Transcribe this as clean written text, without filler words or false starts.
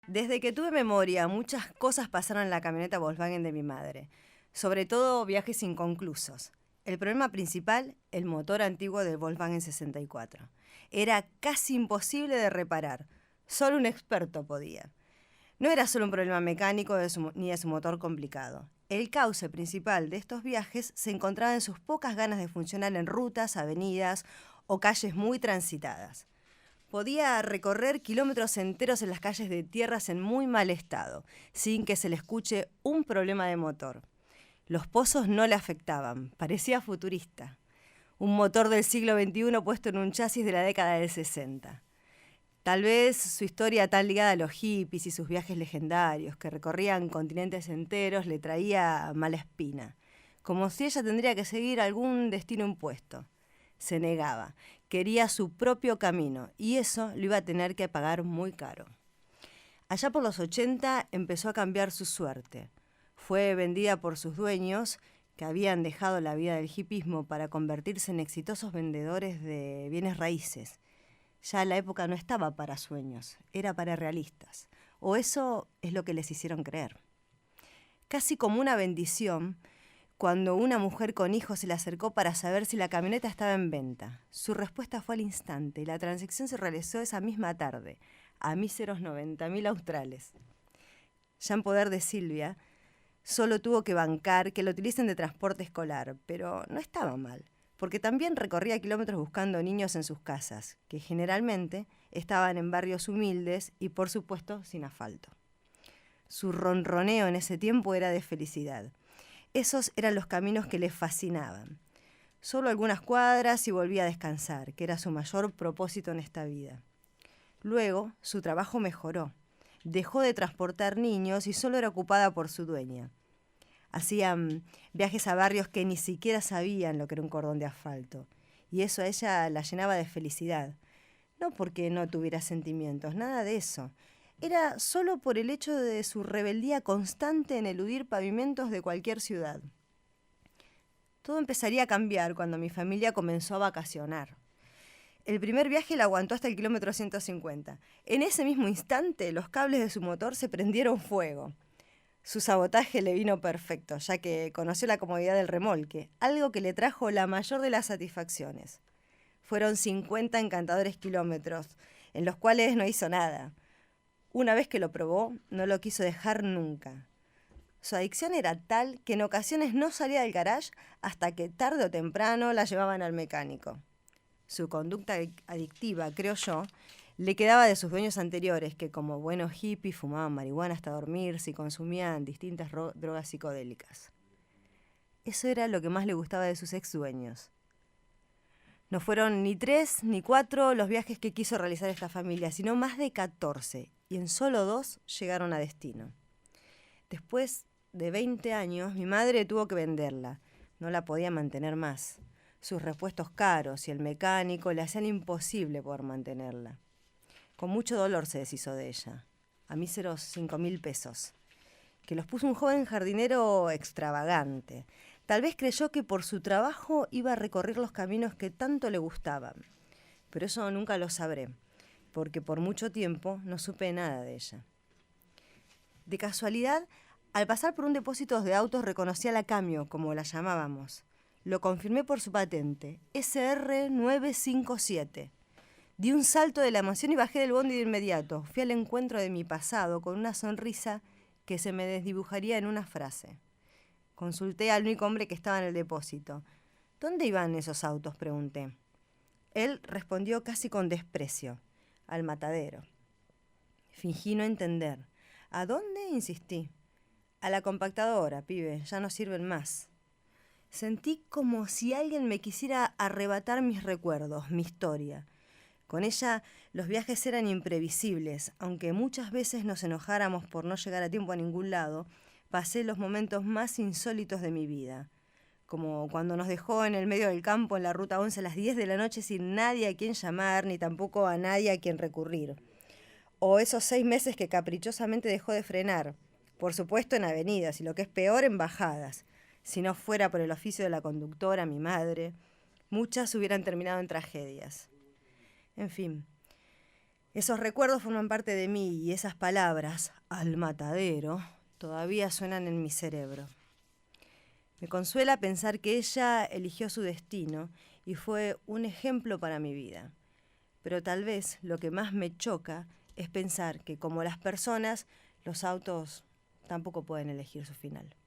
Desde que tuve memoria, muchas cosas pasaron en la camioneta Volkswagen de mi madre, sobre todo viajes inconclusos. El problema principal, el motor antiguo del Volkswagen 64. Era casi imposible de reparar, solo un experto podía. No era solo un problema mecánico ni de su motor complicado. El cauce principal de estos viajes se encontraba en sus pocas ganas de funcionar en rutas, avenidas o calles muy transitadas. Podía recorrer kilómetros enteros en las calles de tierras en muy mal estado, sin que se le escuche un problema de motor. Los pozos no le afectaban, parecía futurista. Un motor del siglo XXI puesto en un chasis de la década del 60. Tal vez su historia tan ligada a los hippies y sus viajes legendarios, que recorrían continentes enteros, le traía mala espina, como si ella tendría que seguir algún destino impuesto. Se negaba, quería su propio camino, y eso lo iba a tener que pagar muy caro. Allá por los 80 empezó a cambiar su suerte. Fue vendida por sus dueños, que habían dejado la vida del hipismo para convertirse en exitosos vendedores de bienes raíces. Ya la época no estaba para sueños, era para realistas. O eso es lo que les hicieron creer. Casi como una bendición, cuando una mujer con hijos se le acercó para saber si la camioneta estaba en venta. Su respuesta fue al instante y la transacción se realizó esa misma tarde, a míseros 90.000 australes. Ya en poder de Silvia, solo tuvo que bancar que lo utilicen de transporte escolar, pero no estaba mal, porque también recorría kilómetros buscando niños en sus casas, que generalmente estaban en barrios humildes y por supuesto sin asfalto. Su ronroneo en ese tiempo era de felicidad. Esos eran los caminos que le fascinaban. Solo algunas cuadras y volvía a descansar, que era su mayor propósito en esta vida. Luego, su trabajo mejoró. Dejó de transportar niños y solo era ocupada por su dueña. Hacían viajes a barrios que ni siquiera sabían lo que era un cordón de asfalto. Y eso a ella la llenaba de felicidad. No porque no tuviera sentimientos, nada de eso. Era solo por el hecho de su rebeldía constante en eludir pavimentos de cualquier ciudad. Todo empezaría a cambiar cuando mi familia comenzó a vacacionar. El primer viaje la aguantó hasta el kilómetro 150. En ese mismo instante, los cables de su motor se prendieron fuego. Su sabotaje le vino perfecto, ya que conoció la comodidad del remolque, algo que le trajo la mayor de las satisfacciones. Fueron 50 encantadores kilómetros, en los cuales no hizo nada. Una vez que lo probó, no lo quiso dejar nunca. Su adicción era tal que en ocasiones no salía del garage hasta que tarde o temprano la llevaban al mecánico. Su conducta adictiva, creo yo, le quedaba de sus dueños anteriores, que como buenos hippies fumaban marihuana hasta dormirse y consumían distintas drogas psicodélicas. Eso era lo que más le gustaba de sus ex dueños. No fueron ni 3 ni 4 los viajes que quiso realizar esta familia, sino más de 14, y en solo 2 llegaron a destino. Después de 20 años, mi madre tuvo que venderla. No la podía mantener más. Sus repuestos caros y el mecánico le hacían imposible poder mantenerla. Con mucho dolor se deshizo de ella, a míseros 5.000 pesos, que los puso un joven jardinero extravagante. Tal vez creyó que por su trabajo iba a recorrer los caminos que tanto le gustaban. Pero eso nunca lo sabré, porque por mucho tiempo no supe nada de ella. De casualidad, al pasar por un depósito de autos reconocí a la Camio, como la llamábamos. Lo confirmé por su patente, SR957. Di un salto de la emoción y bajé del bondi de inmediato. Fui al encuentro de mi pasado con una sonrisa que se me desdibujaría en una frase. Consulté al único hombre que estaba en el depósito. ¿Dónde iban esos autos?, pregunté. Él respondió casi con desprecio. Al matadero. Fingí no entender. ¿A dónde?, insistí. A la compactadora, pibe, ya no sirven más. Sentí como si alguien me quisiera arrebatar mis recuerdos, mi historia. Con ella los viajes eran imprevisibles, aunque muchas veces nos enojáramos por no llegar a tiempo a ningún lado, pasé los momentos más insólitos de mi vida. Como cuando nos dejó en el medio del campo en la ruta 11 a las 10 de la noche sin nadie a quien llamar, ni tampoco a nadie a quien recurrir. O esos 6 meses que caprichosamente dejó de frenar, por supuesto en avenidas y lo que es peor en bajadas. Si no fuera por el oficio de la conductora, mi madre, muchas hubieran terminado en tragedias. En fin, Esos recuerdos forman parte de mí y esas palabras, al matadero, todavía suenan en mi cerebro. Me consuela pensar que ella eligió su destino y fue un ejemplo para mi vida. Pero tal vez lo que más me choca es pensar que, como las personas, los autos tampoco pueden elegir su final.